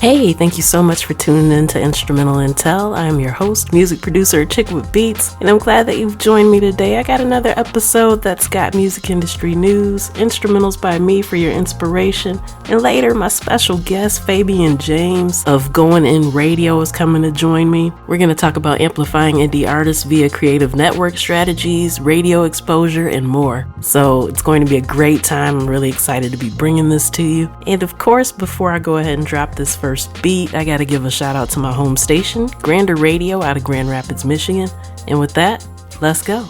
Hey, thank you so much for tuning in to Instrumental Intel. I'm your host, music producer, Chick with Beats, and I'm glad that you've joined me today. I got another episode that's got music industry news, instrumentals by me for your inspiration, and later my special guest, Fabian James of Going In Radio is coming to join me. We're going to talk about amplifying indie artists via creative network strategies, radio exposure, and more. So it's going to be a great time. I'm really excited to be bringing this to you. And of course, before I go ahead and drop this first beat, I gotta give a shout out to my home station, Grander Radio out of Grand Rapids, Michigan. And with that, let's go.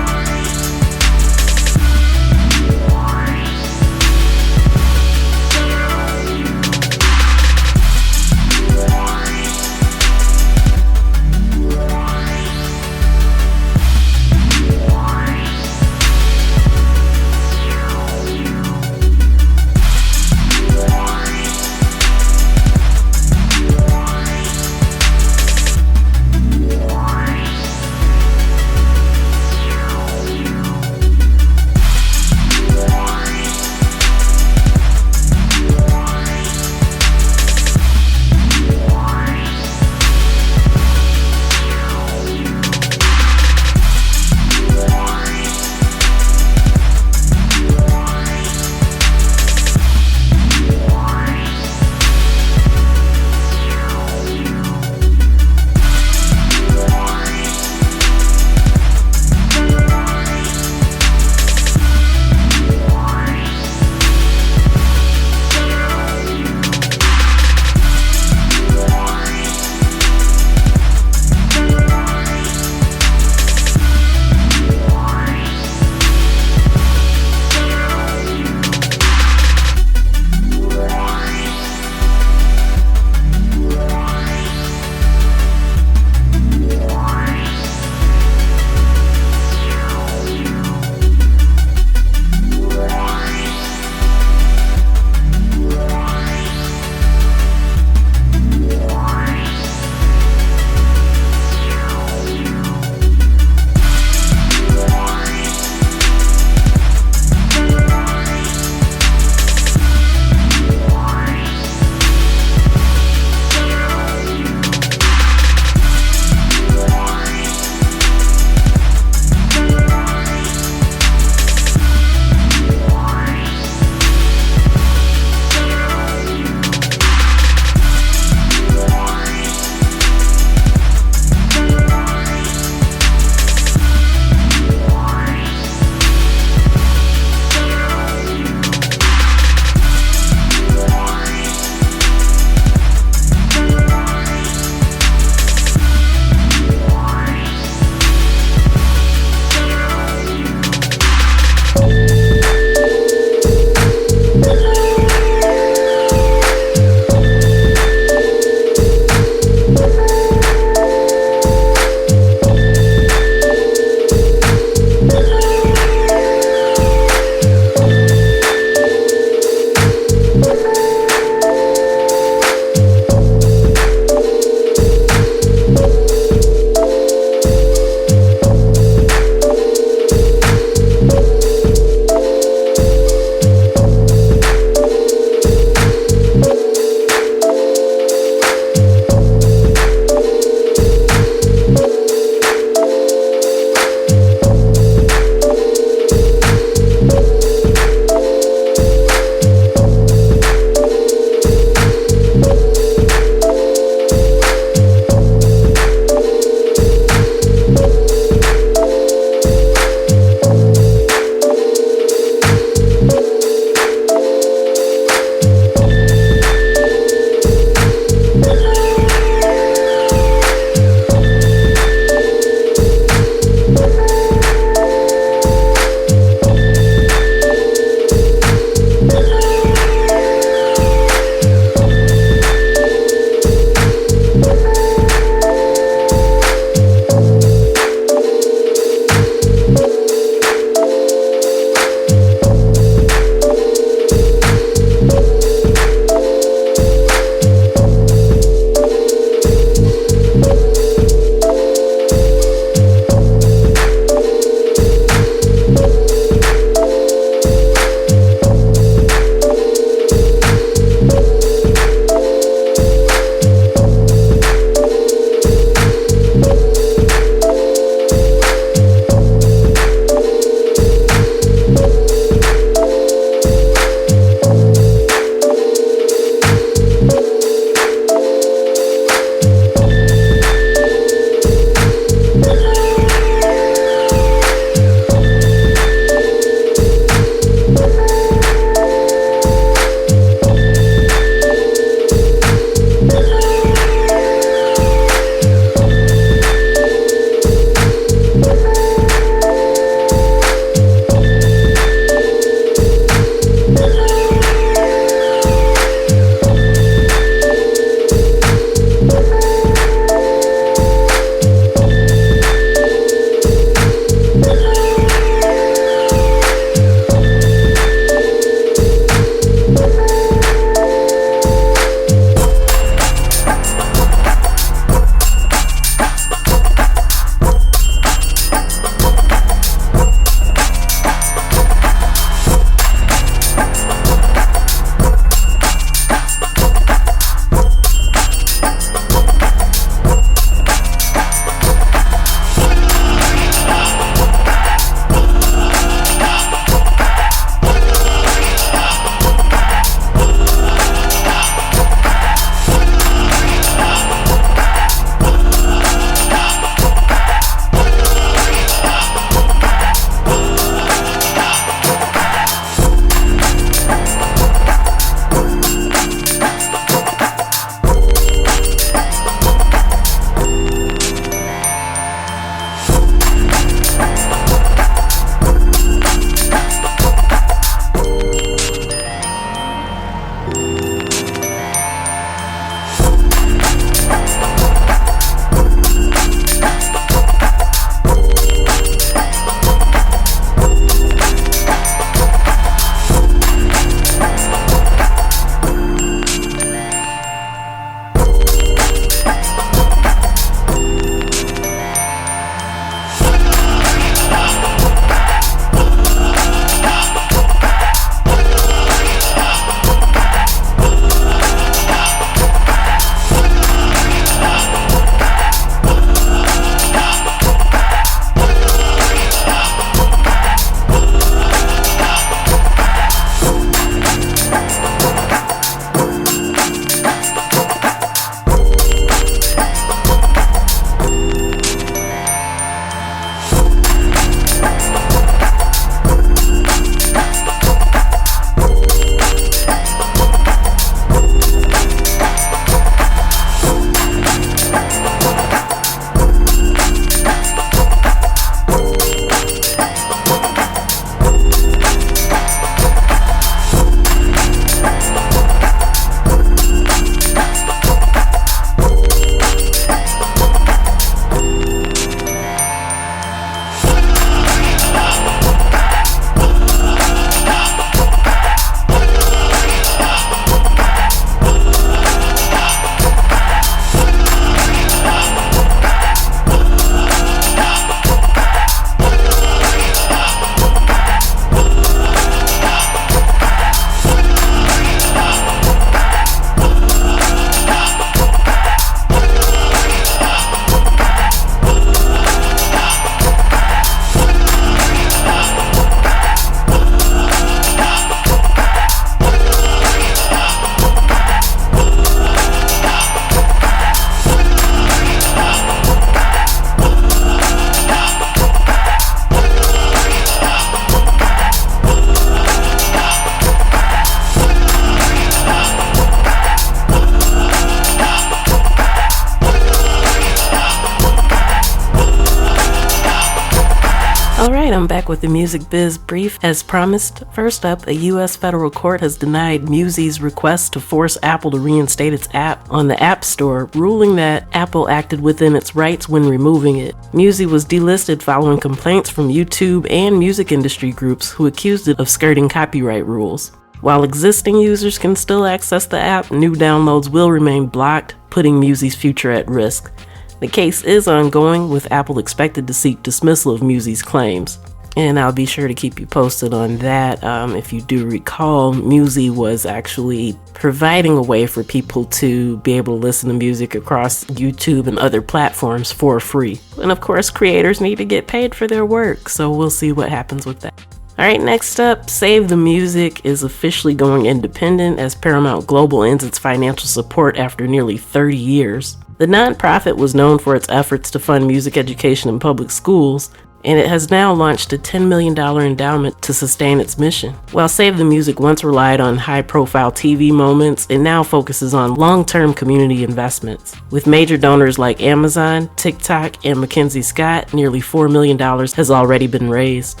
Alright, I'm back with the Music Biz Brief. As promised, first up, a U.S. federal court has denied Musi's request to force Apple to reinstate its app on the App Store, ruling that Apple acted within its rights when removing it. Musi was delisted following complaints from YouTube and music industry groups who accused it of skirting copyright rules. While existing users can still access the app, new downloads will remain blocked, putting Musi's future at risk. The case is ongoing, with Apple expected to seek dismissal of Musi's claims. And I'll be sure to keep you posted on that. If you do recall, Musi was actually providing a way for people to be able to listen to music across YouTube and other platforms for free. And of course, creators need to get paid for their work, so we'll see what happens with that. Alright, next up, Save the Music is officially going independent as Paramount Global ends its financial support after nearly 30 years. The nonprofit was known for its efforts to fund music education in public schools, and it has now launched a $10 million endowment to sustain its mission. While Save the Music once relied on high-profile TV moments, it now focuses on long-term community investments. With major donors like Amazon, TikTok, and Mackenzie Scott, nearly $4 million has already been raised.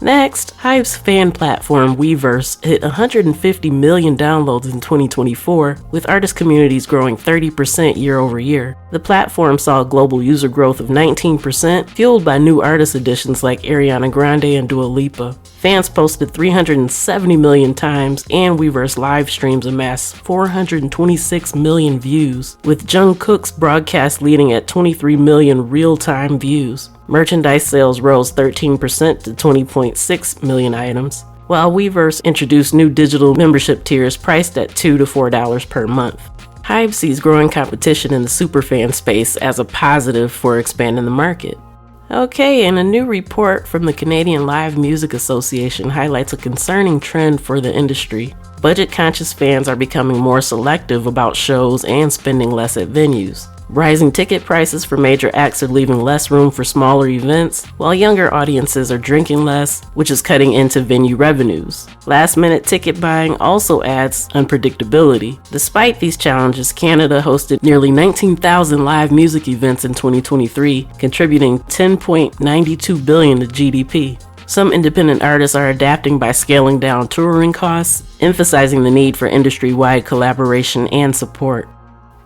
Next, Hype's fan platform Weverse hit 150 million downloads in 2024, with artist communities growing 30% year over year. The platform saw global user growth of 19%, fueled by new artist additions like Ariana Grande and Dua Lipa. Fans posted 370 million times, and Weverse live streams amassed 426 million views, with Jungkook's broadcast leading at 23 million real-time views. Merchandise sales rose 13% to 20.6 million items, while Weverse introduced new digital membership tiers priced at $2 to $4 per month. Hype sees growing competition in the superfan space as a positive for expanding the market. Okay, and a new report from the Canadian Live Music Association highlights a concerning trend for the industry. Budget-conscious fans are becoming more selective about shows and spending less at venues. Rising ticket prices for major acts are leaving less room for smaller events, while younger audiences are drinking less, which is cutting into venue revenues. Last-minute ticket buying also adds unpredictability. Despite these challenges, Canada hosted nearly 19,000 live music events in 2023, contributing $10.92 billion to GDP. Some independent artists are adapting by scaling down touring costs, emphasizing the need for industry-wide collaboration and support.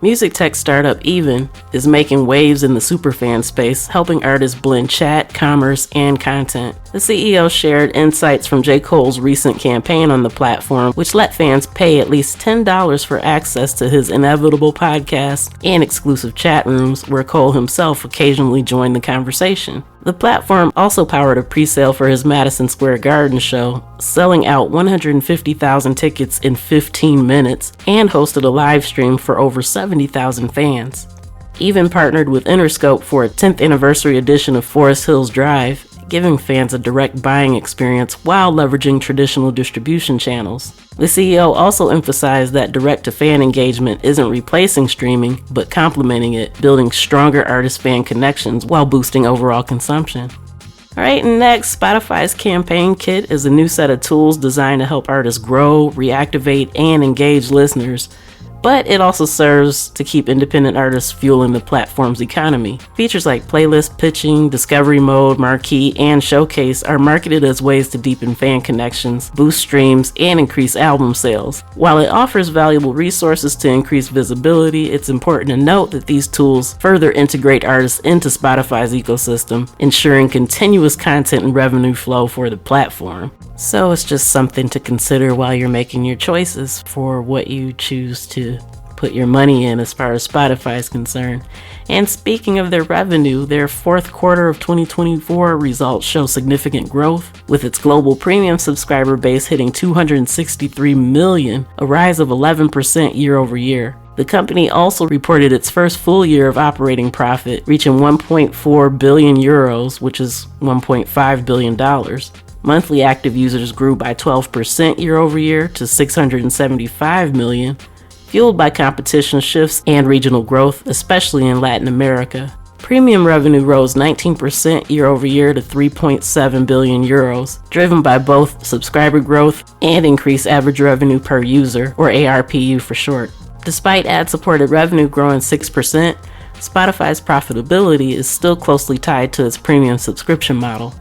Music tech startup Even is making waves in the superfan space, helping artists blend chat, commerce, and content. The CEO shared insights from J. Cole's recent campaign on the platform, which let fans pay at least $10 for access to his Inevitable podcast and exclusive chat rooms where Cole himself occasionally joined the conversation. The platform also powered a pre-sale for his Madison Square Garden show, selling out 150,000 tickets in 15 minutes, and hosted a live stream for over 70,000 fans. Even partnered with Interscope for a 10th anniversary edition of Forest Hills Drive, giving fans a direct buying experience while leveraging traditional distribution channels. The CEO also emphasized that direct-to-fan engagement isn't replacing streaming, but complementing it, building stronger artist-fan connections while boosting overall consumption. Alright, next, Spotify's Campaign Kit is a new set of tools designed to help artists grow, reactivate, and engage listeners. But it also serves to keep independent artists fueling the platform's economy. Features like playlist pitching, discovery mode, marquee, and showcase are marketed as ways to deepen fan connections, boost streams, and increase album sales. While it offers valuable resources to increase visibility, it's important to note that these tools further integrate artists into Spotify's ecosystem, ensuring continuous content and revenue flow for the platform. So it's just something to consider while you're making your choices for what you choose to put your money in as far as Spotify is concerned. And speaking of their revenue, their fourth quarter of 2024 results show significant growth, with its global premium subscriber base hitting 263 million, a rise of 11% year over year. The company also reported its first full year of operating profit, reaching 1.4 billion euros, which is $1.5 billion. Monthly active users grew by 12% year over year to 675 million, fueled by competition shifts and regional growth, especially in Latin America. Premium revenue rose 19% year over year to 3.7 billion euros, driven by both subscriber growth and increased average revenue per user, or ARPU for short. Despite ad-supported revenue growing 6%, Spotify's profitability is still closely tied to its premium subscription model.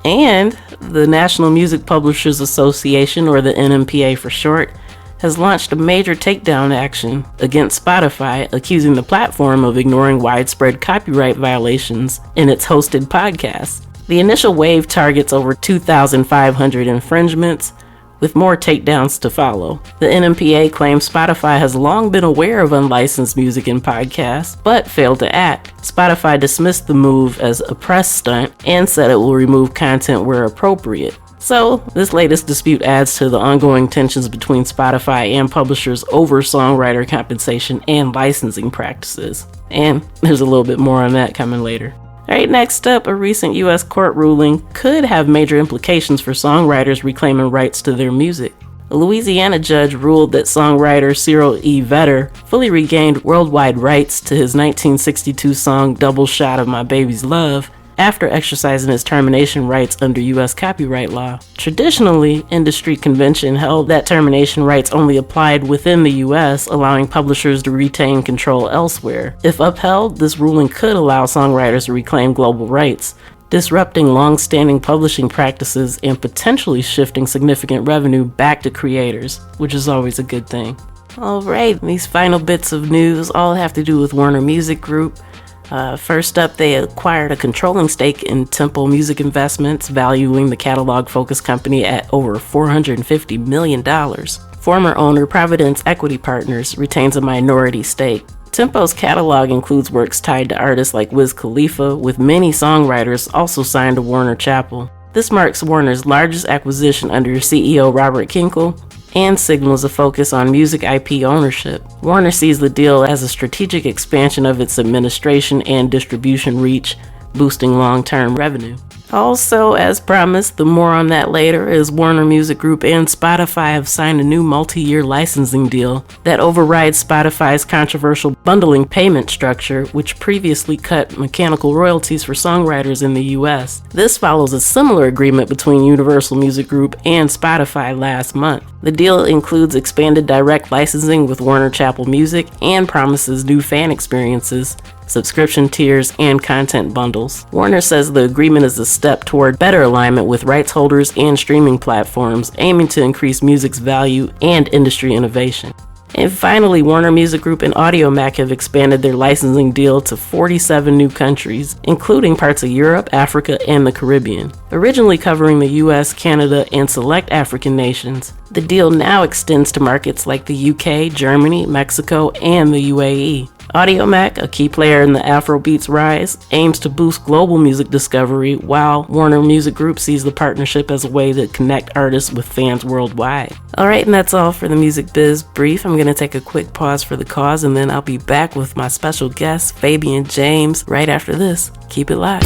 And the National Music Publishers Association, or the NMPA for short, has launched a major takedown action against Spotify, accusing the platform of ignoring widespread copyright violations in its hosted podcasts. The initial wave targets over 2,500 infringements, with more takedowns to follow. The NMPA claims Spotify has long been aware of unlicensed music and podcasts, but failed to act. Spotify dismissed the move as a press stunt and said it will remove content where appropriate. So, this latest dispute adds to the ongoing tensions between Spotify and publishers over songwriter compensation and licensing practices. And there's a little bit more on that coming later. Alright, next up, a recent U.S. court ruling could have major implications for songwriters reclaiming rights to their music. A Louisiana judge ruled that songwriter Cyril E. Vedder fully regained worldwide rights to his 1962 song Double Shot of My Baby's Love after exercising his termination rights under U.S. copyright law. Traditionally, industry convention held that termination rights only applied within the U.S., allowing publishers to retain control elsewhere. If upheld, this ruling could allow songwriters to reclaim global rights, disrupting long-standing publishing practices and potentially shifting significant revenue back to creators, which is always a good thing. Alright, these final bits of news all have to do with Warner Music Group. First up, they acquired a controlling stake in Tempo Music Investments, valuing the catalog-focused company at over $450 million. Former owner Providence Equity Partners retains a minority stake. Tempo's catalog includes works tied to artists like Wiz Khalifa, with many songwriters also signed to Warner Chappell. This marks Warner's largest acquisition under CEO Robert Kinkle, and signals a focus on music IP ownership. Warner sees the deal as a strategic expansion of its administration and distribution reach, boosting long-term revenue. Also, as promised, the more on that later, is Warner Music Group and Spotify have signed a new multi-year licensing deal that overrides Spotify's controversial bundling payment structure, which previously cut mechanical royalties for songwriters in the US. This follows a similar agreement between Universal Music Group and Spotify last month. The deal includes expanded direct licensing with Warner Chappell Music and promises new fan experiences, subscription tiers, and content bundles. Warner says the agreement is a step toward better alignment with rights holders and streaming platforms, aiming to increase music's value and industry innovation. And finally, Warner Music Group and Audiomack have expanded their licensing deal to 47 new countries, including parts of Europe, Africa, and the Caribbean. Originally covering the US, Canada, and select African nations, the deal now extends to markets like the UK, Germany, Mexico, and the UAE. Audiomack, a key player in the Afrobeats rise, aims to boost global music discovery, while Warner Music Group sees the partnership as a way to connect artists with fans worldwide. Alright, and that's all for the Music Biz Brief. I'm going to take a quick pause for the cause, and then I'll be back with my special guest, Fabian James, right after this. Keep it live.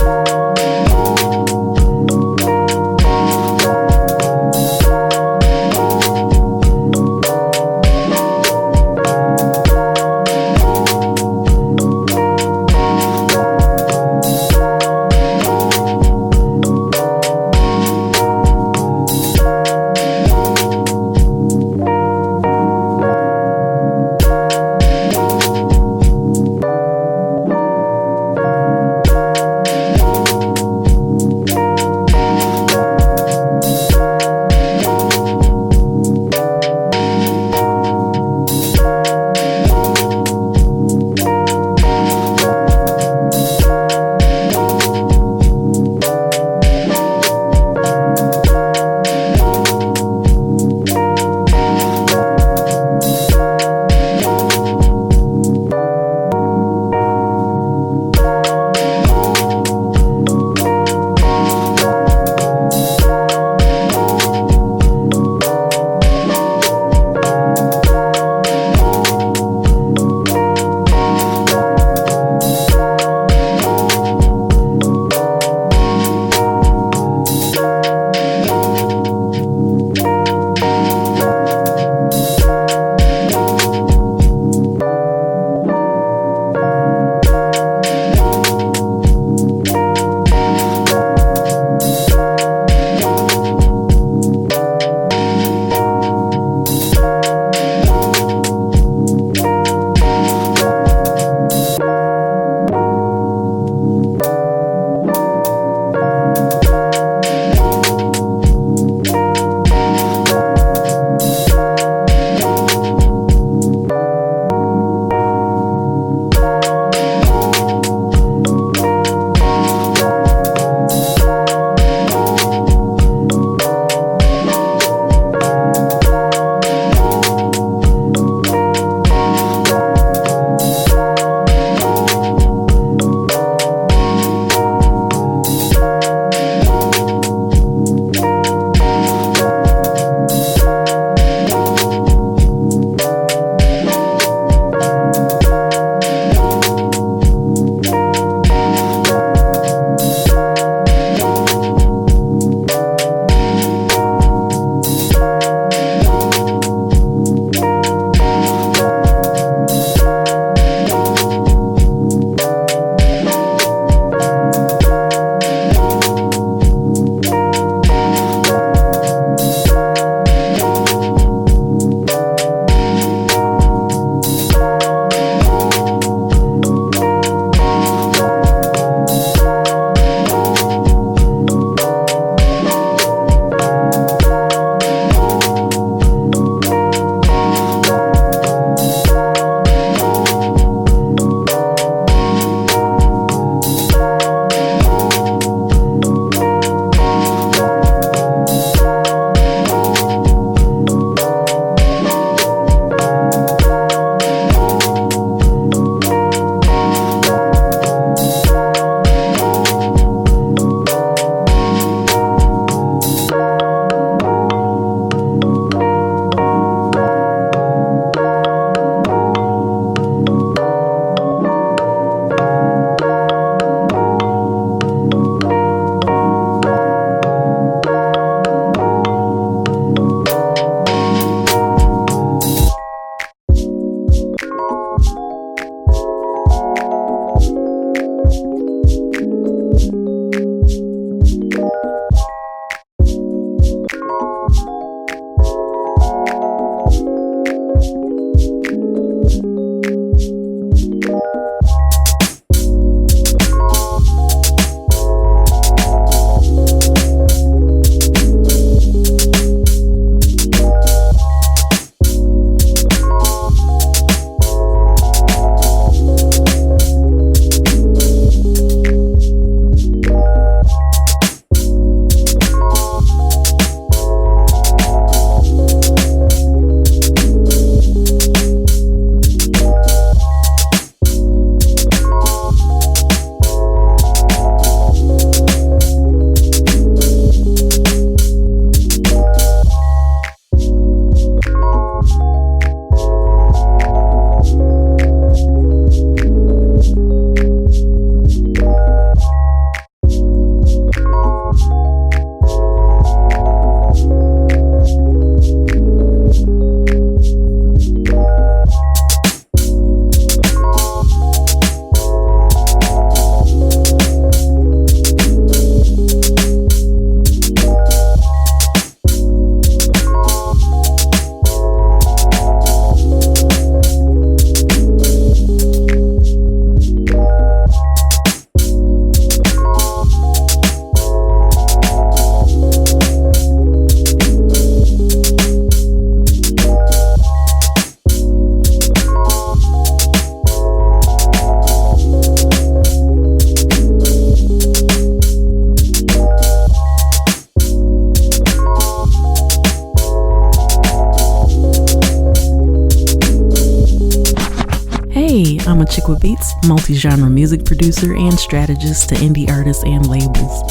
a chick with beats, multi-genre music producer and strategist to indie artists and labels.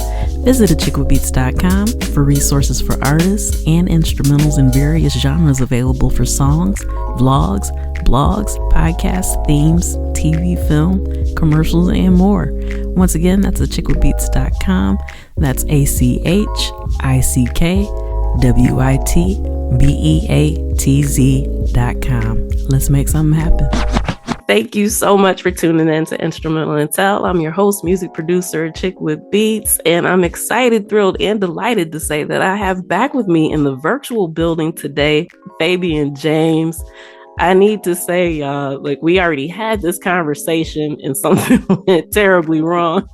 Visit achickwithbeats.com for resources for artists and instrumentals in various genres available for songs, vlogs, blogs, podcasts, themes, TV, film, commercials, and more. Once again, that's achickwithbeats.com. That's ACHICKWITBEATZ.com. Let's make something happen. Thank you so much for tuning in to Instrumental Intel. I'm your host, music producer, Chick with Beats, and I'm excited, thrilled, and delighted to say that I have back with me in the virtual building today, Fabian James. I need to say, we already had this conversation and something went terribly wrong.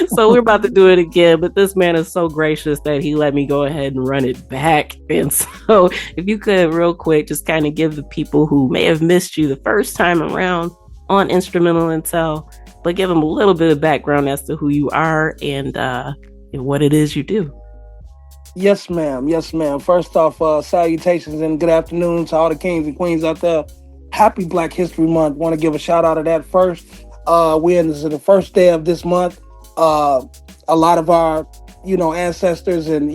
So we're about to do it again, but this man is so gracious that he let me go ahead and run it back. And so if you could real quick, just kind of give the people who may have missed you the first time around on Instrumental Intel, but give them a little bit of background as to who you are and what it is you do. Yes, ma'am. Yes, ma'am. First off, salutations and good afternoon to all the kings and queens out there. Happy Black History Month. Want to give a shout out to that first. We're in the first day of this month. A lot of our, ancestors and,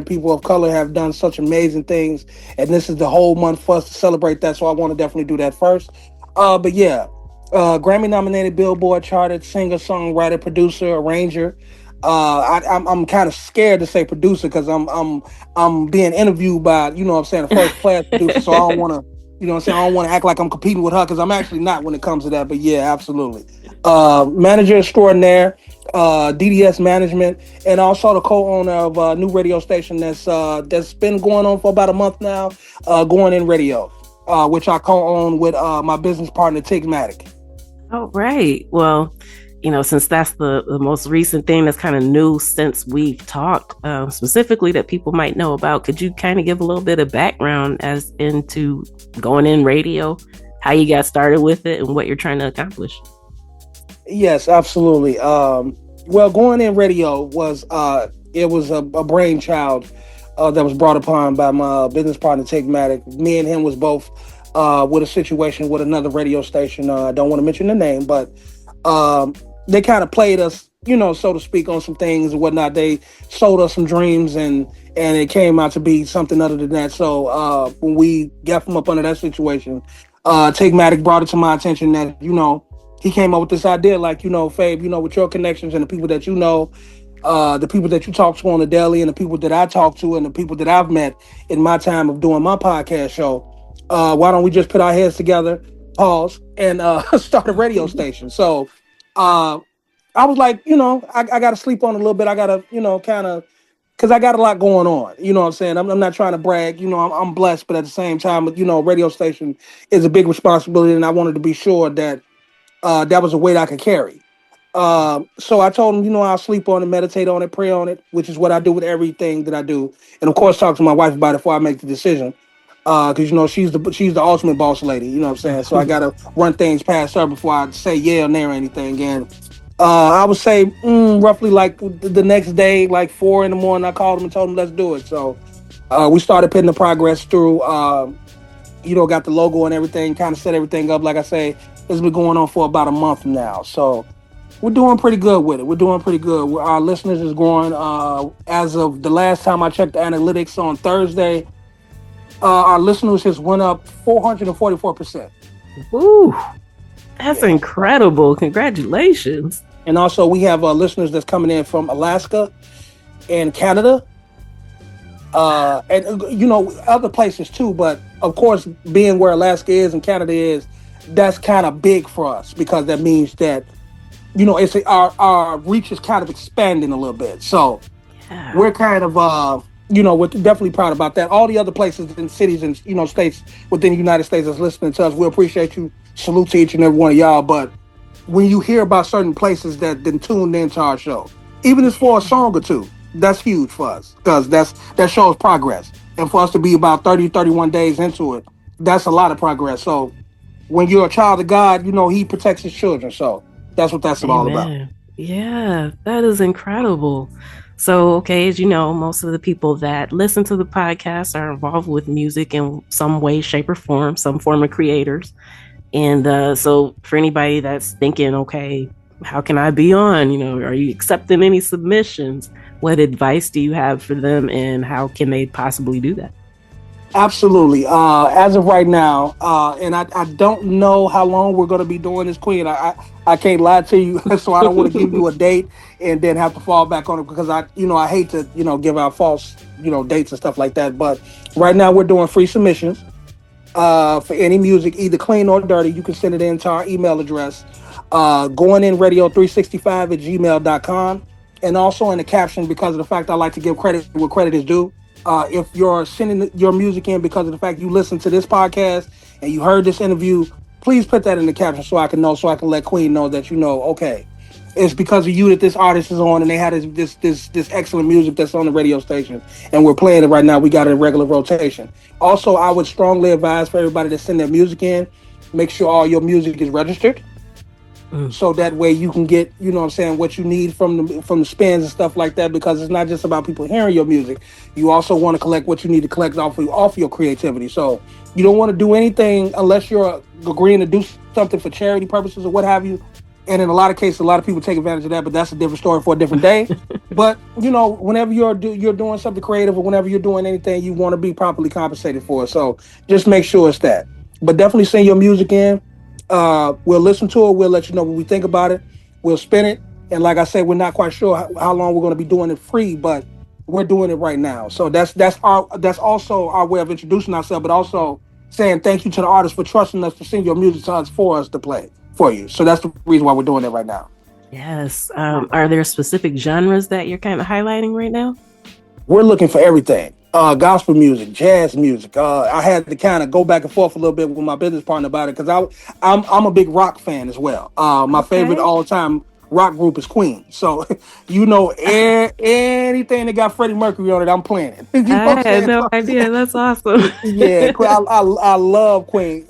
people of color have done such amazing things. And this is the whole month for us to celebrate that. So I want to definitely do that first. But yeah, Grammy nominated, Billboard charted, singer, songwriter, producer, arranger. I'm kind of scared to say producer because I'm being interviewed by a first class producer, so I don't want to I don't want to act like I'm competing with her because I'm actually not when it comes to that. But yeah, absolutely. Manager extraordinaire, DDS management, and also the co-owner of a new radio station that's been going on for about a month now, Going In Radio, which I co-own with my business partner Tigmatic. Oh, right. Well, since that's the most recent thing that's kind of new since we've talked, specifically that people might know about, could you kind of give a little bit of background as into Going In Radio, how you got started with it and what you're trying to accomplish? Yes, absolutely. Well, Going In Radio was it was a brainchild that was brought upon by my business partner Tigmatic. Me and him was both with a situation with another radio station. I don't want to mention the name, but they kind of played us, so to speak, on some things and whatnot. They sold us some dreams and it came out to be something other than that. So when we got from up under that situation, Tigmatic brought it to my attention that, he came up with this idea like, Fabe, with your connections and the people that the people that you talk to on the daily and the people that I talk to and the people that I've met in my time of doing my podcast show, why don't we just put our heads together, pause, and start a radio station? So I was like, I got to sleep on it a little bit. I got to, kind of, because I got a lot going on. You know what I'm saying? I'm not trying to brag. I'm blessed, but at the same time, radio station is a big responsibility, and I wanted to be sure that that was a weight I could carry. So I told him, I'll sleep on it, meditate on it, pray on it, which is what I do with everything that I do. And of course, talk to my wife about it before I make the decision. Because she's the ultimate boss lady, you know what I'm saying? So I gotta run things past her before I say yeah or nay or anything. And I would say roughly like the next day, like 4 a.m, I called him and told him let's do it. So we started putting the progress through. Got the logo and everything, kind of set everything up. Like I say, it's been going on for about a month now. So we're doing pretty good with it. We're doing pretty good. Our listeners is growing. As of the last time I checked the analytics on Thursday, our listeners has went up 444%. Ooh, that's incredible. Congratulations. And also we have listeners that's coming in from Alaska and Canada. And, other places too. But of course, being where Alaska is and Canada is, that's kind of big for us because that means that, it's our reach is kind of expanding a little bit. So we're kind of, we're definitely proud about that. All the other places and cities and, states within the United States that's listening to us, we appreciate you. Salute to each and every one of y'all. But when you hear about certain places that then tuned into our show, even if it's for a song or two, that's huge for us because that shows progress. And for us to be about 30, 31 days into it, that's a lot of progress. So when you're a child of God, he protects his children. So that's what that's all about. Yeah, that is incredible. So, okay, as you know, most of the people that listen to the podcast are involved with music in some way, shape, or form, some form of creators. And so for anybody that's thinking, okay, how can I be on? Are you accepting any submissions? What advice do you have for them, and how can they possibly do that? Absolutely. As of right now, and I don't know how long we're going to be doing this, Queen. I can't lie to you, so I don't want to give you a date and then have to fall back on it because I hate to give out false dates and stuff like that. But right now we're doing free submissions for any music, either clean or dirty. You can send it in to our email address, going in radio365 at gmail.com. And also in the caption, because of the fact I like to give credit where credit is due. If you're sending your music in because of the fact you listened to this podcast and you heard this interview, please put that in the caption so I can know, so I can let Queen know that okay, it's because of you that this artist is on and they had this excellent music that's on the radio station and we're playing it right now. We got it in regular rotation. Also, I would strongly advise for everybody to send their music in, make sure all your music is registered. So that way you can get, what you need from the spins and stuff like that, because it's not just about people hearing your music. You also want to collect what you need to collect off your creativity. So you don't want to do anything unless you're agreeing to do something for charity purposes or what have you. And in a lot of cases, a lot of people take advantage of that, but that's a different story for a different day. But, whenever you're doing something creative or whenever you're doing anything, you want to be properly compensated for it. So just make sure it's that. But definitely send your music in. We'll listen to it. We'll let you know what we think about it. We'll spin it. And like I said, we're not quite sure how long we're going to be doing it free, but we're doing it right now. So that's also our way of introducing ourselves, but also saying thank you to the artists for trusting us to sing your music to us for us to play for you. So that's the reason why we're doing it right now. Yes. Are there specific genres that you're kind of highlighting right now? We're looking for everything. Gospel music, jazz music. I had to kind of go back and forth a little bit with my business partner about it because I'm a big rock fan as well. My favorite all-time rock group is Queen. So, anything that got Freddie Mercury on it, I'm playing it. I had no idea. That's awesome. Yeah, I love Queen.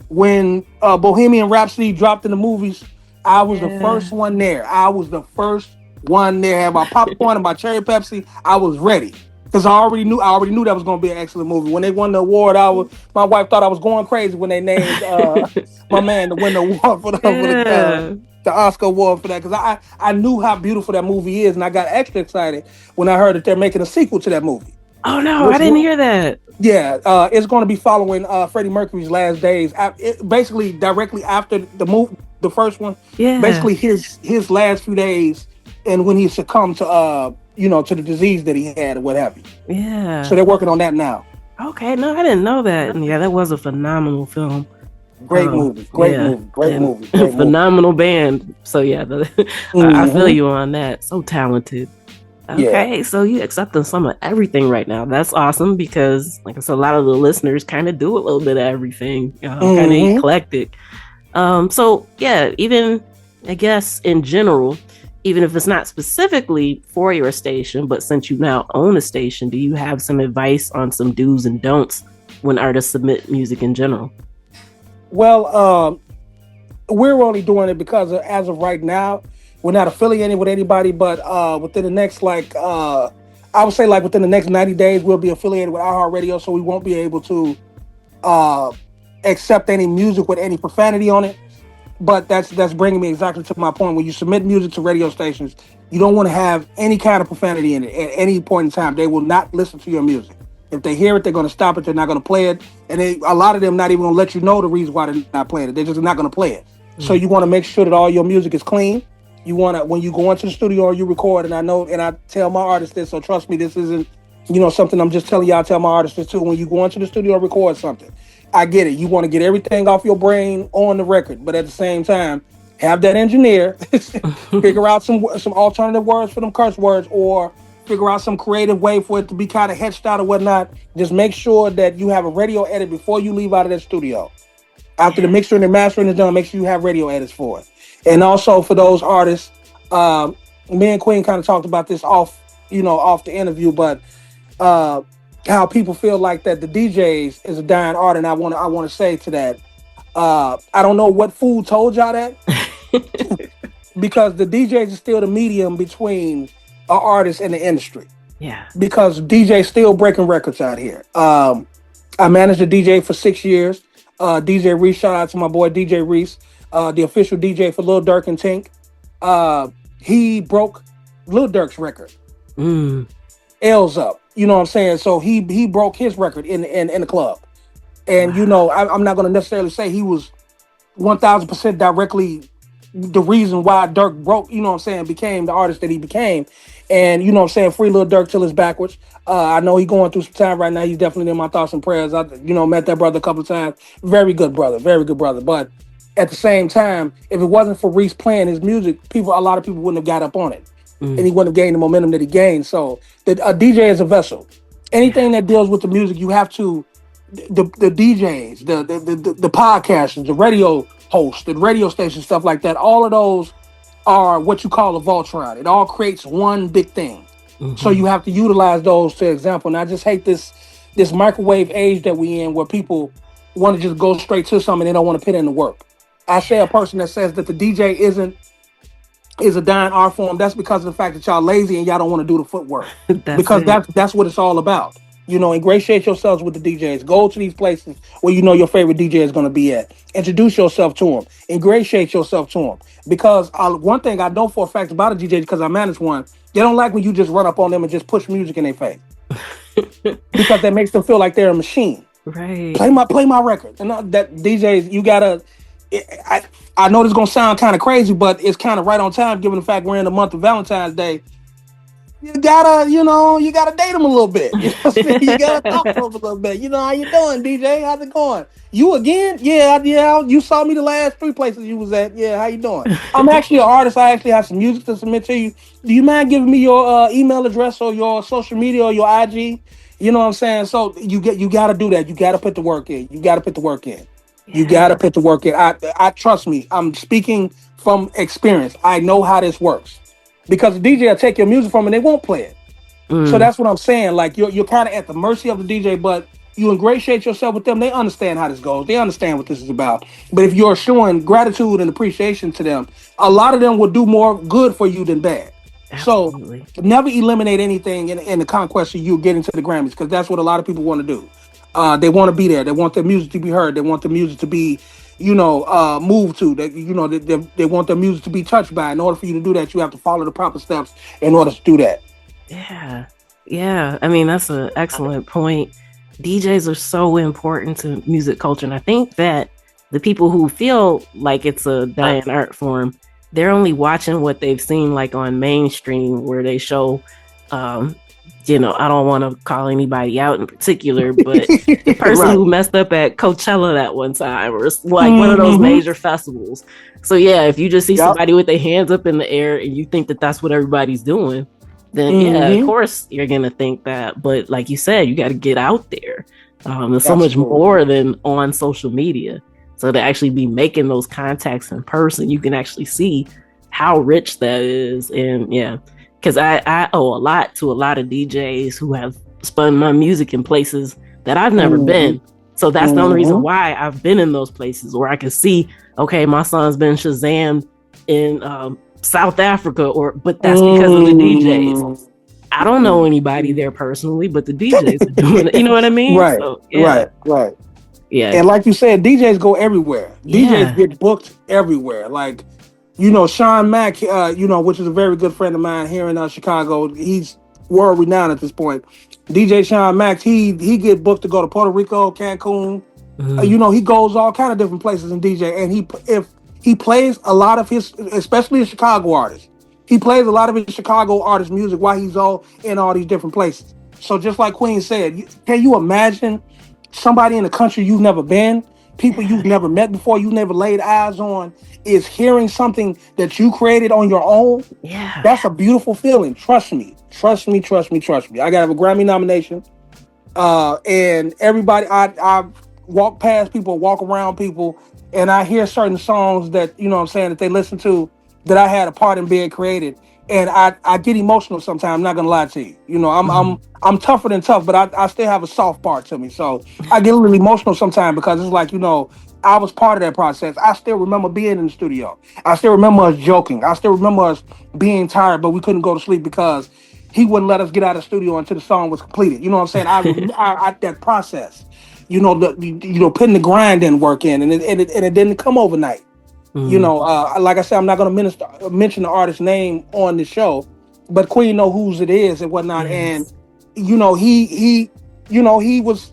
When Bohemian Rhapsody dropped in the movies, I was the first one there. I was the first one there. Had my popcorn and my cherry Pepsi. I was ready because I already knew that was going to be an excellent movie. When they won the award, my wife thought I was going crazy when they named my man to win the award for the Oscar award for that, because I knew how beautiful that movie is, and I got extra excited when I heard that they're making a sequel to that movie. Oh no, I didn't hear that. Yeah, it's going to be following Freddie Mercury's last days, basically directly after the first one. Yeah, basically his last few days, and when he succumbed to to the disease that he had or what have you. Yeah. So they're working on that now. Okay, no, I didn't know that. And yeah, that was a phenomenal film. Great movie. Great movie. Phenomenal band. So yeah, I feel you on that. So talented. Okay, so you accepting some of everything right now. That's awesome, because like I said, a lot of the listeners kind of do a little bit of everything, kind of eclectic. So yeah, even I guess in general, even if it's not specifically for your station, but since you now own a station, do you have some advice on some do's and don'ts when artists submit music in general? Well, we're only doing it because as of right now, we're not affiliated with anybody, but within the next, I would say within the next 90 days, we'll be affiliated with iHeartRadio, so we won't be able to accept any music with any profanity on it. But that's bringing me exactly to my point. When you submit music to radio stations, you don't want to have any kind of profanity in it at any point in time. They will not listen to your music. If they hear it, they're going to stop it. They're not going to play it. And a lot of them not even going to let you know the reason why they're not playing it. They're just not going to play it. So you want to make sure that all your music is clean. You want to, when you go into the studio or you record, and I tell my artists this, so trust me, this isn't, something I'm just telling y'all. I tell my artists this too. When you go into the studio and record something, I get it. You want to get everything off your brain on the record, but at the same time, have that engineer figure out some alternative words for them curse words, or figure out some creative way for it to be kind of etched out or whatnot. Just make sure that you have a radio edit before you leave out of that studio. After the mixer and the mastering is done, make sure you have radio edits for it. And also for those artists, me and Queen kind of talked about this off the interview, but how people feel like that the DJs is a dying art, and I want to say to that, I don't know what fool told y'all that, because the DJs is still the medium between our artists and the industry. Yeah. Because DJs still breaking records out here. I managed a DJ for 6 years. DJ Reese, shout out to my boy DJ Reese, the official DJ for Lil Durk and Tink. He broke Lil Durk's record. L's up. You know what I'm saying? So he broke his record in the club. And you know, I'm not going to necessarily say he was 1,000% directly the reason why Durk broke, you know what I'm saying, became the artist that he became. And you know what I'm saying, free Lil Durk till it's backwards. I know he's going through some time right now. He's definitely in my thoughts and prayers. I met that brother a couple of times. Very good brother, very good brother. But at the same time, if it wasn't for Reese playing his music, a lot of people wouldn't have got up on it. And he wouldn't have gained the momentum that he gained. So a DJ is a vessel. Anything that deals with the music, you have to, the DJs, the podcasters, the radio hosts, the radio station, stuff like that, all of those are what you call a Voltron. It all creates one big thing. So you have to utilize those to example. And I just hate this microwave age that we in where people want to just go straight to something and they don't want to put in the work. I say a person that says that the DJ is a dying art form, that's because of the fact that y'all lazy and y'all don't want to do the footwork. That's what it's all about. You know, ingratiate yourselves with the DJs. Go to these places where you know your favorite DJ is going to be at. Introduce yourself to them. Ingratiate yourself to them. Because one thing I know for a fact about a DJ, because I manage one, they don't like when you just run up on them and just push music in their face. Because that makes them feel like they're a machine. Right. Play my record. And that DJs, you gotta. I know this is gonna sound kind of crazy, but it's kind of right on time given the fact we're in the month of Valentine's Day. You gotta date them a little bit. You know what I'm saying? You gotta talk to them a little bit. You know, how you doing, DJ? How's it going? You again? Yeah. You saw me the last 3 places you was at. Yeah, how you doing? I'm actually an artist. I actually have some music to submit to you. Do you mind giving me your email address or your social media or your IG? You know what I'm saying? So you gotta do that. You gotta put the work in. You gotta put the work in. I trust me. I'm speaking from experience. I know how this works. Because the DJ will take your music from and they won't play it. So that's what I'm saying. Like you're kind of at the mercy of the DJ, but you ingratiate yourself with them. They understand how this goes. They understand what this is about. But if you're showing gratitude and appreciation to them, a lot of them will do more good for you than bad. Absolutely. So never eliminate anything in the conquest of you getting to the Grammys, because that's what a lot of people want to do. They want to be there. They want their music to be heard. They want the music to be, moved to. They want their music to be touched by. In order for you to do that, you have to follow the proper steps in order to do that. Yeah. I mean, that's an excellent point. DJs are so important to music culture. And I think that the people who feel like it's a dying art form, they're only watching what they've seen like on mainstream where they show, I don't want to call anybody out in particular, but the person who messed up at Coachella that one time or like one of those major festivals. So yeah, if you just see somebody with their hands up in the air and you think that that's what everybody's doing, then of course you're going to think that. But like you said, you got to get out there. There's so much more than on social media. So to actually be making those contacts in person, you can actually see how rich that is. And because I owe a lot to a lot of DJs who have spun my music in places that I've never been. So that's the only reason why I've been in those places where I can see, okay, my son's been Shazam in South Africa, but that's because of the DJs. I don't know anybody there personally, but the DJs are doing it. You know what I mean? Right. So, Right. Yeah. And like you said, DJs go everywhere. DJs get booked everywhere. Like, Sean Mack, which is a very good friend of mine here in Chicago. He's world renowned at this point. DJ Sean Mack, he get booked to go to Puerto Rico, Cancun. He goes all kind of different places in DJ. And if he plays a lot of his, especially his Chicago artists, he plays a lot of his Chicago artist music while he's all in all these different places. So just like Queen said, can you imagine somebody in a country you've never been, people you've never met before, you never laid eyes on, is hearing something that you created on your own? Yeah. That's a beautiful feeling. Trust me. I got to have a Grammy nomination. And everybody, I walk past people, walk around people, and I hear certain songs that, that they listen to, that I had a part in being created. And I get emotional sometimes. I'm not gonna lie to you. I'm tougher than tough, but I still have a soft part to me. So I get a little emotional sometimes because it's like, I was part of that process. I still remember being in the studio. I still remember us joking. I still remember us being tired, but we couldn't go to sleep because he wouldn't let us get out of the studio until the song was completed. You know what I'm saying? I that process. putting the grind and work in, and it didn't come overnight. Like I said, I'm not going to mention the artist's name on the show, but Queen know whose it is and whatnot. Yes. And he was,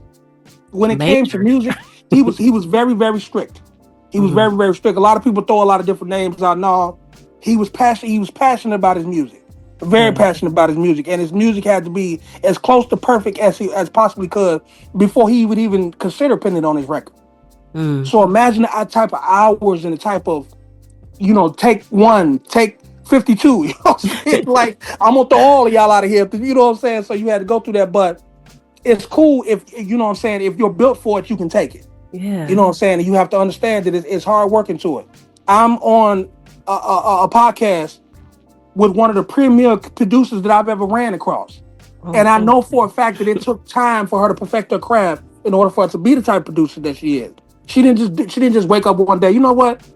when it came to music, he was very, very strict. He was very, very strict. A lot of people throw a lot of different names out. No, he was passionate. He was passionate about his music, very passionate about his music, and his music had to be as close to perfect as possibly could before he would even consider putting it on his record. So imagine the type of hours and the type of, take 52. You know what I'm saying? Like, I'm gonna throw all of y'all out of here. You know what I'm saying? So you had to go through that, but it's cool if you know what I'm saying. If you're built for it, you can take it. Yeah. You know what I'm saying? And you have to understand that it's hard working to it. I'm on a podcast with one of the premier producers that I've ever ran across. And I know for a fact that it took time for her to perfect her craft in order for her to be the type of producer that she is. She didn't just wake up one day, you know what?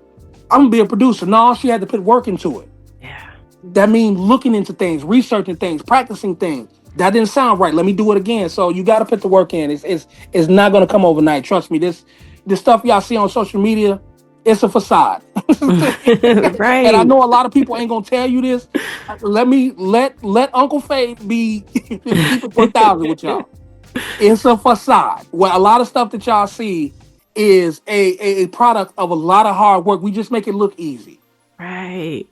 I'm gonna be a producer. No, she had to put work into it. Yeah. That means looking into things, researching things, practicing things. That didn't sound right. Let me do it again. So you got to put the work in. It's not going to come overnight. Trust me. This stuff y'all see on social media, it's a facade. Right. And I know a lot of people ain't going to tell you this. Let Uncle Fabe be keep it 1,000 with y'all. It's a facade. Well, a lot of stuff that y'all see is a product of a lot of hard work. We just make it look easy. Right.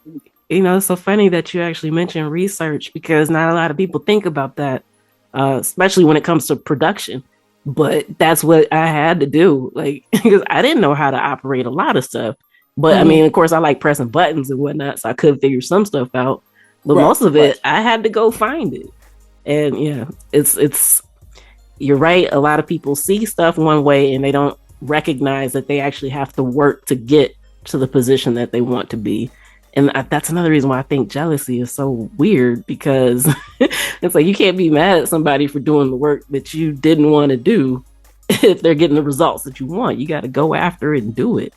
It's so funny that you actually mentioned research, because not a lot of people think about that, especially when it comes to production. But that's what I had to do, like, because I didn't know how to operate a lot of stuff. But I mean, of course, I like pressing buttons and whatnot, so I could figure some stuff out. But most of it, I had to go find it. And yeah, it's you're right. A lot of people see stuff one way and they don't recognize that they actually have to work to get to the position that they want to be. And that's another reason why I think jealousy is so weird, because it's like you can't be mad at somebody for doing the work that you didn't want to do if they're getting the results that you want. You got to go after it and do it.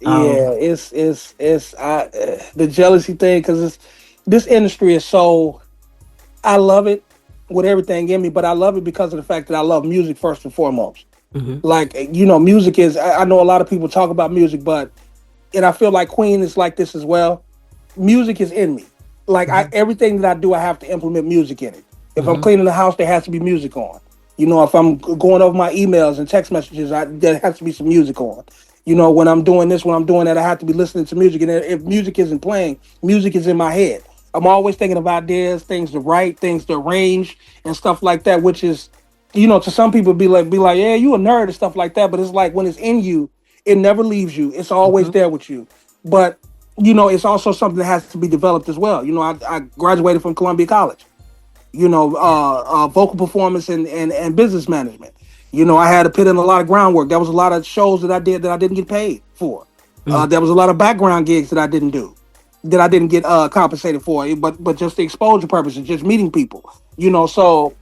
It's the jealousy thing, because this industry is so, I love it with everything in me, but I love it because of the fact that I love music first and foremost. Like, music is, I know a lot of people talk about music, and I feel like Queen is like this as well. Music is in me. Like, everything that I do, I have to implement music in it. If I'm cleaning the house, there has to be music on. If I'm going over my emails and text messages, there has to be some music on. When I'm doing this, when I'm doing that, I have to be listening to music. And if music isn't playing, music is in my head. I'm always thinking of ideas, things to write, things to arrange, and stuff like that, which is, to some people be like, yeah, you a nerd and stuff like that. But it's like, when it's in you, it never leaves you. It's always there with you. But, it's also something that has to be developed as well. I graduated from Columbia College, vocal performance and business management. I had to put in a lot of groundwork. There was a lot of shows that I did that I didn't get paid for. There was a lot of background gigs that I didn't do, that I didn't get compensated for, but just the exposure purposes, just meeting people, so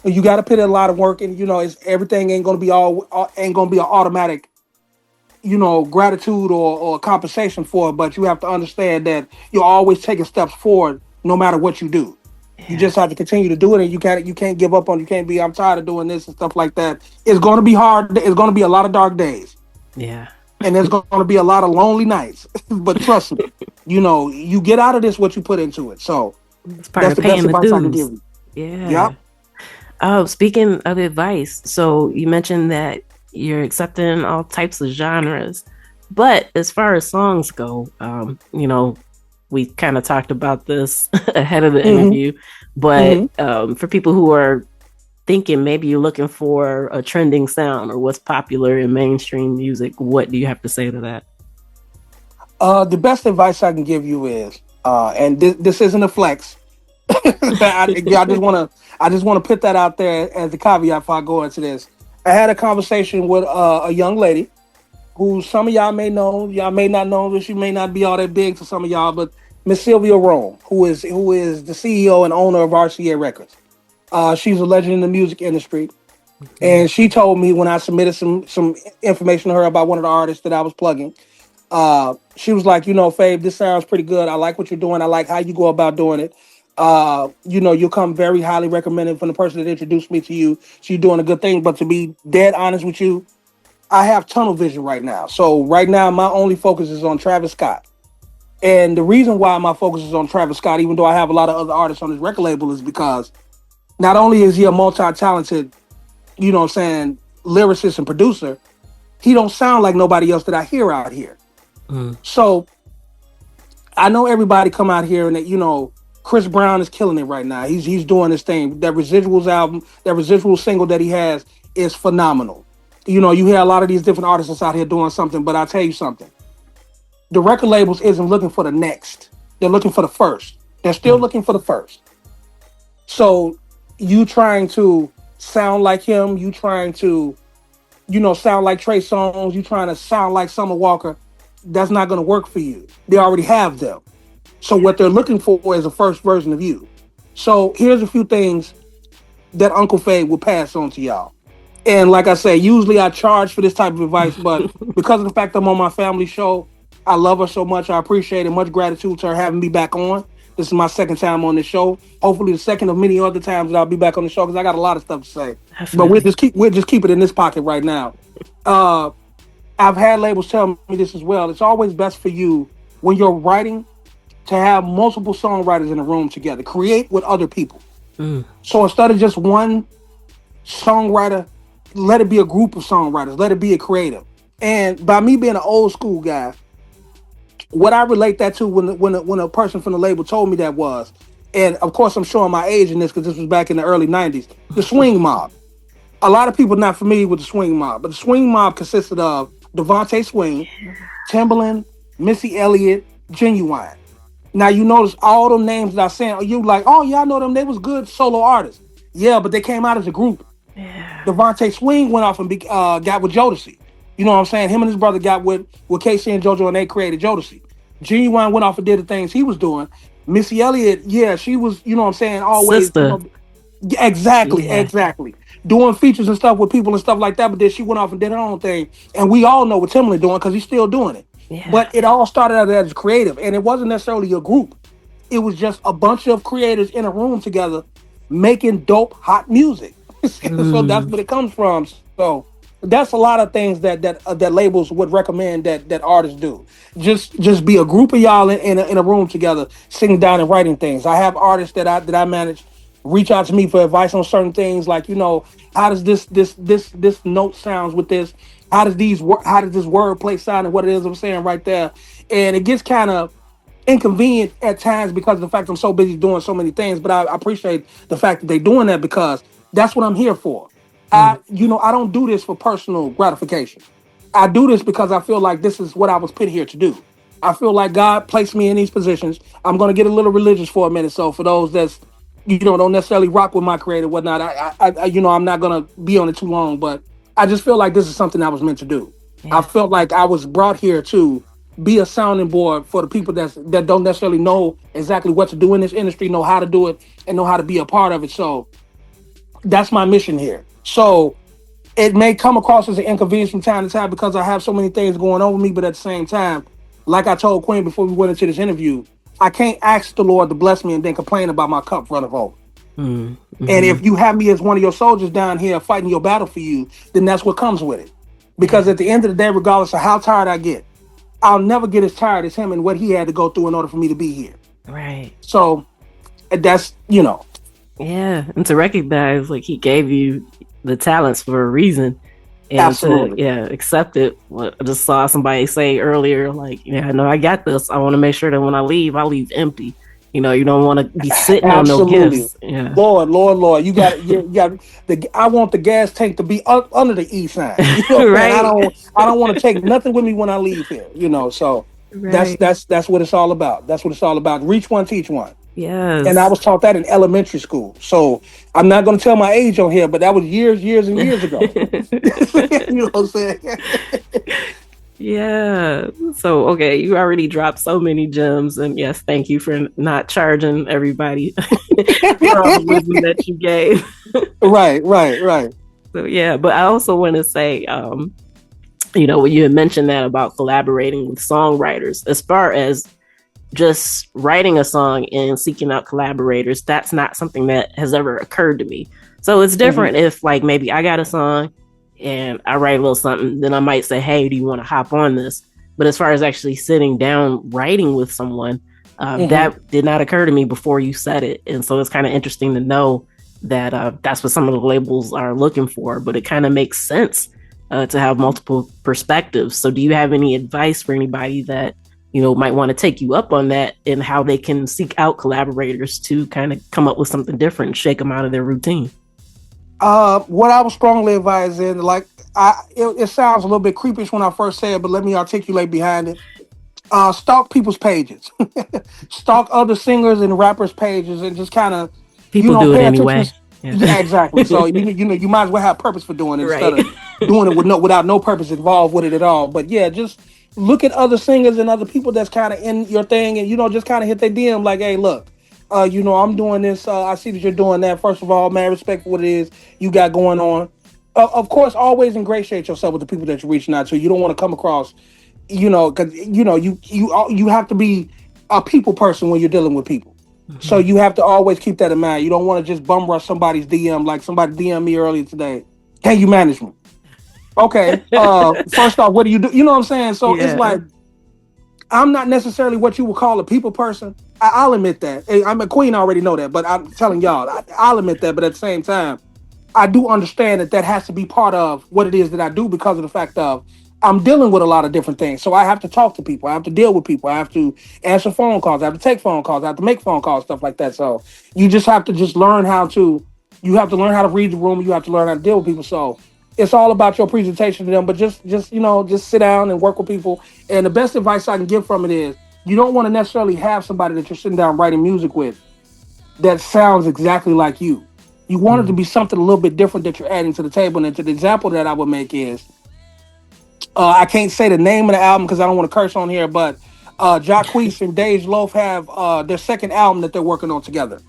you got to put in a lot of work, and, everything ain't going to be an automatic, gratitude or compensation for it, but you have to understand that you're always taking steps forward no matter what you do. You just have to continue to do it, and you can't give up on. You can't be, I'm tired of doing this and stuff like that. It's going to be hard. It's going to be a lot of dark days. Yeah. And there's going to be a lot of lonely nights. But trust me, you get out of this what you put into it. So it's part of the best advice I can give you. Yeah. Yep. Speaking of advice, so you mentioned that you're accepting all types of genres, but as far as songs go, we kind of talked about this ahead of the interview, but for people who are thinking maybe you're looking for a trending sound or what's popular in mainstream music, what do you have to say to that? The best advice I can give you is, and this isn't a flex. I just want to put that out there as a caveat before I go into this. I had a conversation with a young lady who some of y'all may know, y'all may not know, but she may not be all that big to some of y'all, but Miss Sylvia Rome, who is the CEO and owner of RCA Records. She's a legend in the music industry. And she told me when I submitted some information to her about one of the artists that I was plugging, she was like, Fabe, this sounds pretty good. I like what you're doing. I like how you go about doing it. You'll come very highly recommended from the person that introduced me to you. So you're doing a good thing. But to be dead honest with you, I have tunnel vision right now. So right now, my only focus is on Travis Scott. And the reason why my focus is on Travis Scott, even though I have a lot of other artists on his record label, is because not only is he a multi-talented, lyricist and producer, he don't sound like nobody else that I hear out here. So I know everybody come out here and that, Chris Brown is killing it right now. He's doing his thing. That Residuals album, that Residual single that he has is phenomenal. You hear a lot of these different artists out here doing something, but I'll tell you something. The record labels isn't looking for the next. They're looking for the first. They're still looking for the first. So you trying to sound like him, you trying to, sound like Trey Songz, you trying to sound like Summer Walker, that's not going to work for you. They already have them. So what they're looking for is a first version of you. So here's a few things that Uncle Fade will pass on to y'all. And like I say, usually I charge for this type of advice, but because of the fact I'm on my family show, I love her so much. I appreciate it. Much gratitude to her having me back on. This is my second time on this show. Hopefully the second of many other times that I'll be back on the show because I got a lot of stuff to say. Definitely. But we'll just keep it in this pocket right now. I've had labels tell me this as well. It's always best for you when you're writing to have multiple songwriters in a room together. Create with other people. So instead of just one songwriter, let it be a group of songwriters. Let it be a creative. And by me being an old school guy, what I relate that to when a person from the label told me that was, and of course I'm showing my age in this because this was back in the early 90s, the swing mob. A lot of people are not familiar with the swing mob, but the swing mob consisted of Devontae Swing, Timbaland, Missy Elliott, Genuine. Now you notice all them names that I said, you like, oh yeah, I know them, they was good solo artists. Yeah, but they came out as a group. Yeah. Devontae Swing went off and got with Jodeci. You know what I'm saying? Him and his brother got with Casey and JoJo, and they created Jodeci. Genuine went off and did the things he was doing. Missy Elliott, yeah, she was, you know what I'm saying, always. Exactly. Doing features and stuff with people and stuff like that, but then she went off and did her own thing. And we all know what Timbaland doing because he's still doing it. Yeah. But it all started out as creative, and it wasn't necessarily a group. It was just a bunch of creators in a room together making dope, hot music. So that's what it comes from. So that's a lot of things that labels would recommend that artists do. Just be a group of y'all in a room together, sitting down and writing things. I have artists that I manage reach out to me for advice on certain things, like how does this note sounds with this? How does this wordplay sound and what it is I'm saying right there? And it gets kind of inconvenient at times because of the fact I'm so busy doing so many things. But I appreciate the fact that they're doing that because that's what I'm here for. I don't do this for personal gratification. I do this because I feel like this is what I was put here to do. I feel like God placed me in these positions. I'm going to get a little religious for a minute. So for those that's, don't necessarily rock with my creative, whatnot, I'm not going to be on it too long, but I just feel like this is something I was meant to do. Yeah. I felt like I was brought here to be a sounding board for the people that don't necessarily know exactly what to do in this industry, know how to do it, and know how to be a part of it. So that's my mission here. So it may come across as an inconvenience from time to time because I have so many things going on with me, but at the same time, like I told Queen before we went into this interview, I can't ask the Lord to bless me and then complain about my cup running over. Mm-hmm. And if you have me as one of your soldiers down here fighting your battle for you, then that's what comes with it. Because at the end of the day, regardless of how tired I get, I'll never get as tired as him and what he had to go through in order for me to be here. Right. So that's, Yeah. And to recognize, like, he gave you the talents for a reason. And absolutely. Accept it. I just saw somebody say earlier, like, I know I got this. I want to make sure that when I leave empty. You don't want to be sitting on no gifts. Yeah. Lord, you got I want the gas tank to be under the E sign. Right. I don't want to take nothing with me when I leave here. So right. That's what it's all about. That's what it's all about. Reach one, teach one. Yes. And I was taught that in elementary school. So I'm not going to tell my age on here, but that was years and years ago. You know what I'm saying? Yeah. So, okay, you already dropped so many gems. And yes, thank you for not charging everybody for all the wisdom that you gave. Right. So, yeah. But I also want to say, when you had mentioned that about collaborating with songwriters, as far as just writing a song and seeking out collaborators, that's not something that has ever occurred to me. So it's different if like maybe I got a song and I write a little something, then I might say, hey, do you want to hop on this? But as far as actually sitting down writing with someone, that did not occur to me before you said it. And so it's kind of interesting to know that that's what some of the labels are looking for, but it kind of makes sense to have multiple perspectives. So do you have any advice for anybody that, you know, might want to take you up on that and how they can seek out collaborators to kind of come up with something different and shake them out of their routine? What I would strongly advise in, like, it sounds a little bit creepish when I first say it, but let me articulate behind it. Stalk people's pages, stalk other singers and rappers' pages, and just kind of, People do it pay anyway. attention. Yeah, exactly. So you might as well have purpose for doing it instead Right. of doing it without no purpose involved with it at all. But yeah, just look at other singers and other people that's kind of in your thing, and just kind of hit their DM like, hey, look, I'm doing this. I see that you're doing that. First of all, man, respect for what it is you got going on. Of course, always ingratiate yourself with the people that you're reaching out to. You don't want to come across, because you have to be a people person when you're dealing with people. So you have to always keep that in mind. You don't want to just bum rush somebody's DM like somebody DM me earlier today. Can you manage me? Okay. First off, what do you do? You know what I'm saying? So it's like, I'm not necessarily what you would call a people person. I'll admit that. I'm a queen, I already know that, but I'm telling y'all, I'll admit that. But at the same time, I do understand that has to be part of what it is that I do because of the fact of I'm dealing with a lot of different things. So I have to talk to people. I have to deal with people. I have to answer phone calls. I have to take phone calls. I have to make phone calls, stuff like that. So you just have to learn how to read the room. You have to learn how to deal with people. So it's all about your presentation to them, but just sit down and work with people. And the best advice I can give from it is you don't want to necessarily have somebody that you're sitting down writing music with that sounds exactly like you. You want it to be something a little bit different that you're adding to the table. And the example that I would make is, I can't say the name of the album because I don't want to curse on here, but Jacquees and Dej Loaf have their second album that they're working on together,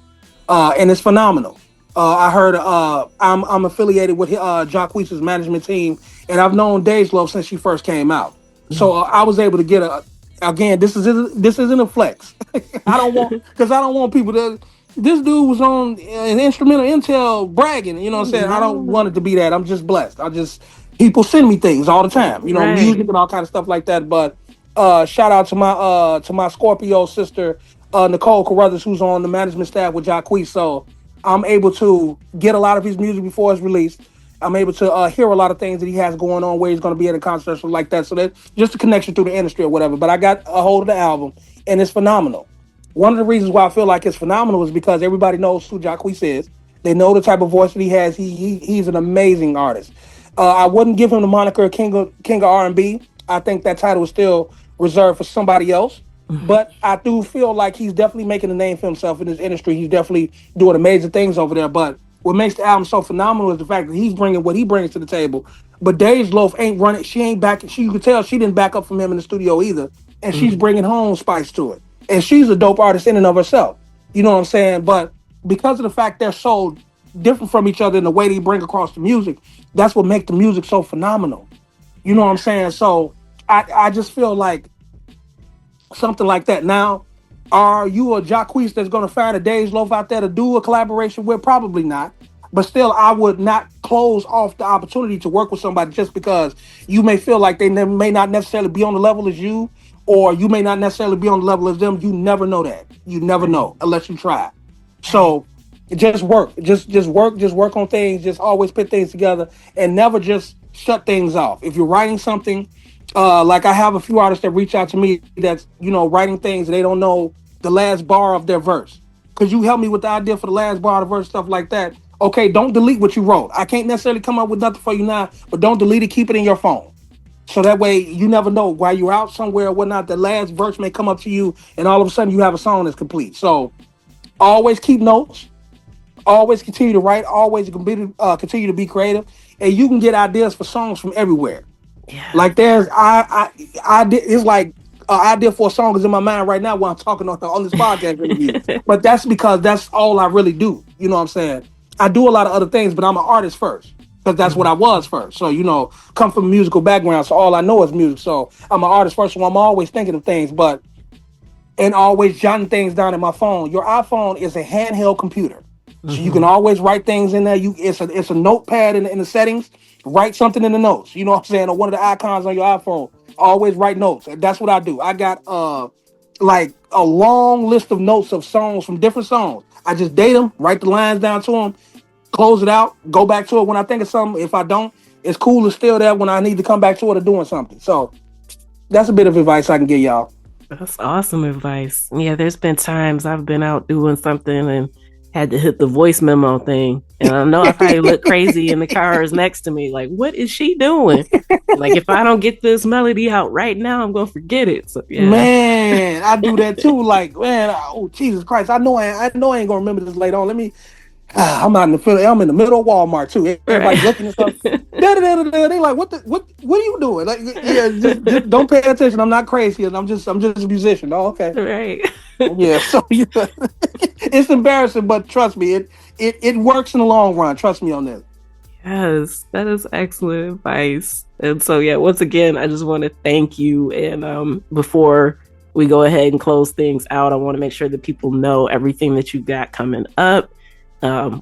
and it's phenomenal. I heard I'm affiliated with Jacquees' management team, and I've known Dej Loaf since she first came out. So I was able to get again. This isn't a flex. I don't want people to. This dude was on an instrumental Intel bragging. You know what I'm saying? I don't want it to be that. I'm just blessed. People send me things all the time. Music and all kind of stuff like that. But shout out to my Scorpio sister, Nicole Carruthers, who's on the management staff with Jacquees. So I'm able to get a lot of his music before it's released. I'm able to hear a lot of things that he has going on, where he's going to be at a concert, stuff like that. So that's just a connection through the industry or whatever. But I got a hold of the album, and it's phenomenal. One of the reasons why I feel like it's phenomenal is because everybody knows who Jacquees is. They know the type of voice that he has. He's an amazing artist. I wouldn't give him the moniker King of R&B. I think that title is still reserved for somebody else. But I do feel like he's definitely making a name for himself in this industry. He's definitely doing amazing things over there. But what makes the album so phenomenal is the fact that he's bringing what he brings to the table. But Dej Loaf ain't running. She ain't back. You could tell she didn't back up from him in the studio either. And she's bringing home spice to it. And she's a dope artist in and of herself. You know what I'm saying? But because of the fact they're so different from each other in the way they bring across the music, that's what makes the music so phenomenal. You know what I'm saying? So I just feel like something like that. Now, are you a Jacquees that's going to find a Dej Loaf out there to do a collaboration with? Probably not. But still, I would not close off the opportunity to work with somebody just because you may feel like they may not necessarily be on the level as you, or you may not necessarily be on the level as them. You never know that. You never know unless you try. So just work. Just work on things. Just always put things together and never just shut things off. If you're writing something, like I have a few artists that reach out to me that's, writing things and they don't know the last bar of their verse. Could you help me with the idea for the last bar of the verse, stuff like that? Okay, don't delete what you wrote. I can't necessarily come up with nothing for you now, but don't delete it. Keep it in your phone. So that way you never know while you're out somewhere or whatnot, the last verse may come up to you and all of a sudden you have a song that's complete. So always keep notes. Always continue to write. Always continue to be creative. And you can get ideas for songs from everywhere. Yeah. Like there's it's like an idea for a song is in my mind right now while I'm talking on this podcast interview. But that's because that's all I really do. You know what I'm saying? I do a lot of other things, but I'm an artist first. Because that's what I was first. So, come from a musical background. So all I know is music. So I'm an artist first. So I'm always thinking of things. But and always jotting things down in my phone. Your iPhone is a handheld computer. So you can Mm-hmm. always write things in there. It's a notepad in the settings. Write something in the notes. You know what I'm saying? Or one of the icons on your iPhone. Always write notes. That's what I do. I got like a long list of notes of songs from different songs. I just date them, write the lines down to them, close it out, go back to it when I think of something. If I don't, it's cool. It's still there when I need to come back to it or doing something. So that's a bit of advice I can give y'all. That's awesome advice. Yeah, there's been times I've been out doing something and had to hit the voice memo thing. And I know I probably look crazy in the cars next to me. Like, what is she doing? Like, if I don't get this melody out right now, I'm going to forget it. So, yeah. Man, I do that too. Like, man, oh Jesus Christ! I know I ain't gonna remember this later on. Let me. I'm out in the field. I'm in the middle of Walmart too. Everybody's looking and stuff. They like, what are you doing? Like, yeah, just don't pay attention. I'm not crazy. I'm just a musician. Oh, okay. Right. Yeah. So yeah, it's embarrassing, but trust me, it works in the long run. Trust me on this. Yes, that is excellent advice. And so, yeah, once again, I just want to thank you. And before we go ahead and close things out, I want to make sure that people know everything that you got coming up,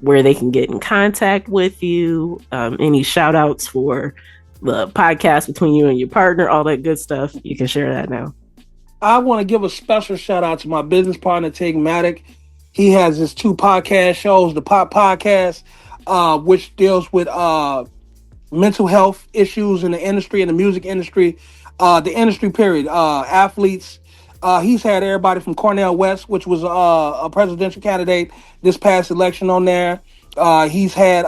where they can get in contact with you, any shout outs for the podcast between you and your partner, all that good stuff. You can share that now. I want to give a special shout out to my business partner, Tig Maddock. He has his 2 podcast shows, the Pop Podcast, which deals with mental health issues in the industry, in the music industry, the industry period, athletes. He's had everybody from Cornel West, which was a presidential candidate this past election on there. He's had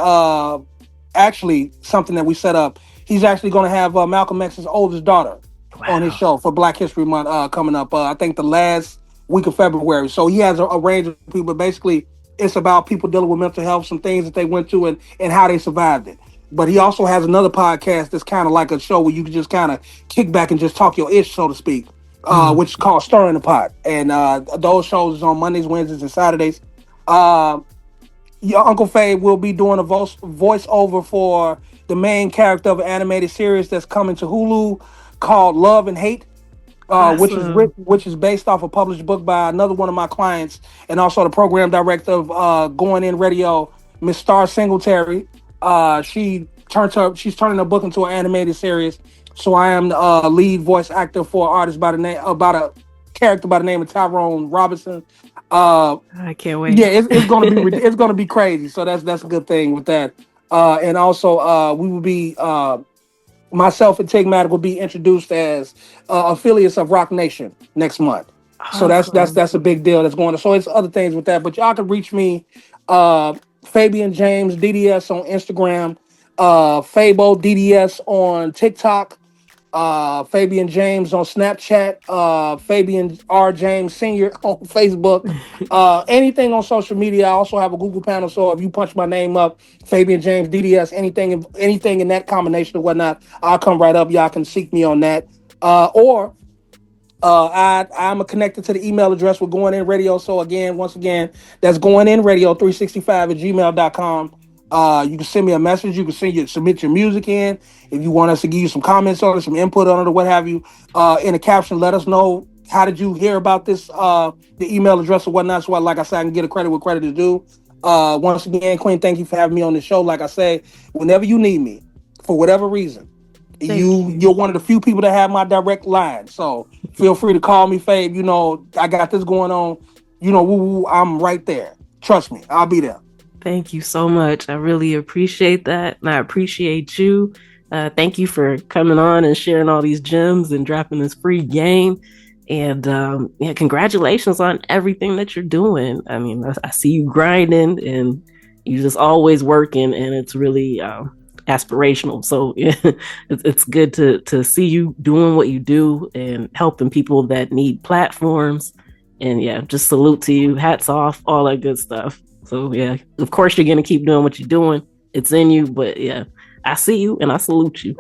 actually something that we set up. He's actually going to have Malcolm X's oldest daughter on his show for Black History Month coming up, I think the last week of February. So he has a range of people, but basically it's about people dealing with mental health, some things that they went through and how they survived it. But he also has another podcast that's kind of like a show where you can just kind of kick back and just talk your ish, so to speak, which is called Stirring the Pot. And those shows is on Mondays, Wednesdays, and Saturdays. Your Uncle Faye will be doing a voiceover for the main character of an animated series that's coming to Hulu called Love and Hate, Awesome. which is based off a published book by another one of my clients and also the program director of Going In Radio, Miss Star Singletary. She's turning her book into an animated series. So I am the lead voice actor for an artist about a character by the name of Tyrone Robinson. I can't wait. Yeah, it's gonna be crazy. So that's a good thing with that. And also we will be myself and Tig Maddock will be introduced as affiliates of Rock Nation next month. So that's a big deal that's going on. So it's other things with that, but y'all can reach me, Fabian James DDS on Instagram, Fabo DDS on TikTok, Fabian James on Snapchat, Fabian R. James Sr. on Facebook, anything on social media. I also have a Google panel, so if you punch my name up, Fabian James DDS, anything in that combination or whatnot, I'll come right up. Y'all can seek me on that. Or I'm connected to the email address with Going In Radio. So once again, that's Going In Radio 365@gmail.com. You can send me a message. You can submit your music in. If you want us to give you some comments on it, some input on it, or what have you, in a caption, let us know how did you hear about this, the email address or whatnot. So, like I said, I can get a credit where credit is due. Once again, Queen, thank you for having me on the show. Like I say, whenever you need me, for whatever reason, you're one of the few people that have my direct line. So feel free to call me, Fabe. You know, I got this going on. You know, I'm right there. Trust me, I'll be there. Thank you so much. I really appreciate that. And I appreciate you. Thank you for coming on and sharing all these gems and dropping this free game. And congratulations on everything that you're doing. I mean, I see you grinding and you're just always working, and it's really aspirational. So it's good to see you doing what you do and helping people that need platforms. And yeah, just salute to you. Hats off, all that good stuff. So yeah, of course you're gonna keep doing what you're doing. It's in you, but yeah, I see you and I salute you.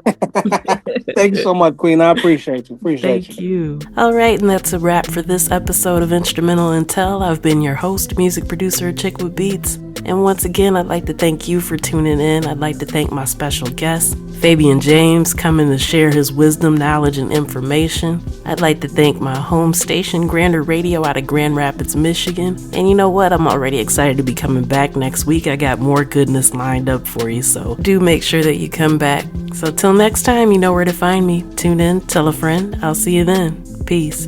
Thank you so much, Queen. I appreciate you. Thank you. All right, and that's a wrap for this episode of Instrumental Intel. I've been your host, music producer Chick with Beats. And once again, I'd like to thank you for tuning in. I'd like to thank my special guest, Fabian James, coming to share his wisdom, knowledge, and information. I'd like to thank my home station, Grander Radio, out of Grand Rapids, Michigan. And you know what? I'm already excited to be coming back next week. I got more goodness lined up for you, so do make sure that you come back. So till next time, you know where to find me. Tune in, tell a friend. I'll see you then. Peace.